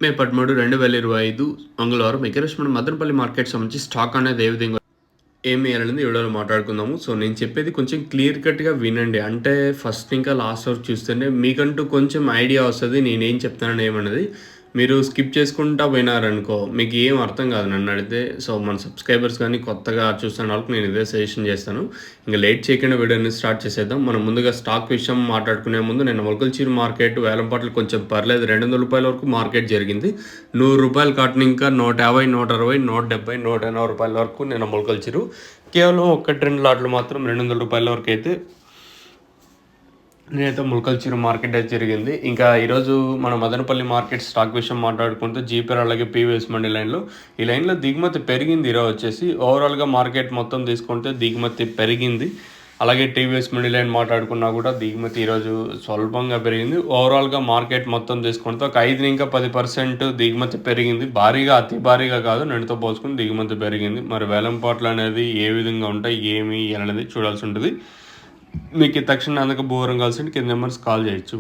మే 13, 2025 మంగళవారం ఎకరేష్ మదనపల్లి మార్కెట్ సంబంధించి స్టాక్ అనేది ఏ విధంగా ఏమి అనేది వీడియోలో మాట్లాడుకుందాము. సో నేను చెప్పేది కొంచెం క్లియర్ కట్‌గా వినండి. అంటే ఫస్ట్ ఇంకా లాస్ట్ వరకు చూస్తేనే మీకంటూ కొంచెం ఐడియా వస్తది. నేనేం చెప్తున్నాను ఏమన్నది. మీరు స్కిప్ చేసుకుంటా పోయినారనుకో మీకు ఏం అర్థం కాదు నన్నడిగితే. సో మన సబ్‌స్క్రైబర్స్ గానీ కొత్తగా చూస్తున్న వాళ్ళకి నేను ఇదే సజెషన్ చేస్తాను. ఇంక లేట్ చేయకుండా వీడియోని స్టార్ట్ చేసేద్దాం. మనం ముందుగా స్టాక్ విషయం మాట్లాడుకునే ముందు నిన్న మొలకల్చూరు మార్కెట్ వేలంపాటలు కొంచెం పర్లేదు. రూ. 200 వరకు మార్కెట్ జరిగింది. రూ. 100 కాటన్ ఇంకా 150, 160, 170, 180 రూపాయల వరకు నిన్న మొలకల్చూరు. కేవలం 1-2 లాట్లు మాత్రం రూ. 200 వరకు అయితే నేనైతే మొలకల్చూరు మార్కెట్ అయితే జరిగింది. ఇంకా ఈరోజు మన మదనపల్లి మార్కెట్ స్టాక్ విషయం మాట్లాడుకుంటే జీపీఆర్ అలాగే పీవీఎస్ మండి లైన్లో ఈ లైన్లో దిగుమతి పెరిగింది. ఈరోజు వచ్చేసి ఓవరాల్గా మార్కెట్ మొత్తం తీసుకుంటే దిగుమతి పెరిగింది. అలాగే టీవీఎస్ మండి లైన్ మాట్లాడుకున్నా కూడా దిగుమతి ఈరోజు స్వల్పంగా పెరిగింది. ఓవరాల్గా మార్కెట్ మొత్తం తీసుకుంటే ఒక 5 ఇంకా 10% దిగుమతి పెరిగింది. భారీగా అతి భారీగా కాదు, నిన్నతో పోల్చుకుని దిగుమతి పెరిగింది. మరి వేలంపాట్లు అనేది ఏ విధంగా ఉంటాయి ఏమి అనేది చూడాల్సి ఉంటుంది. మీకు తక్షణ అందుకు బోరం కావాల్సింది కింద నెంబర్స్ కాల్ చేయొచ్చు.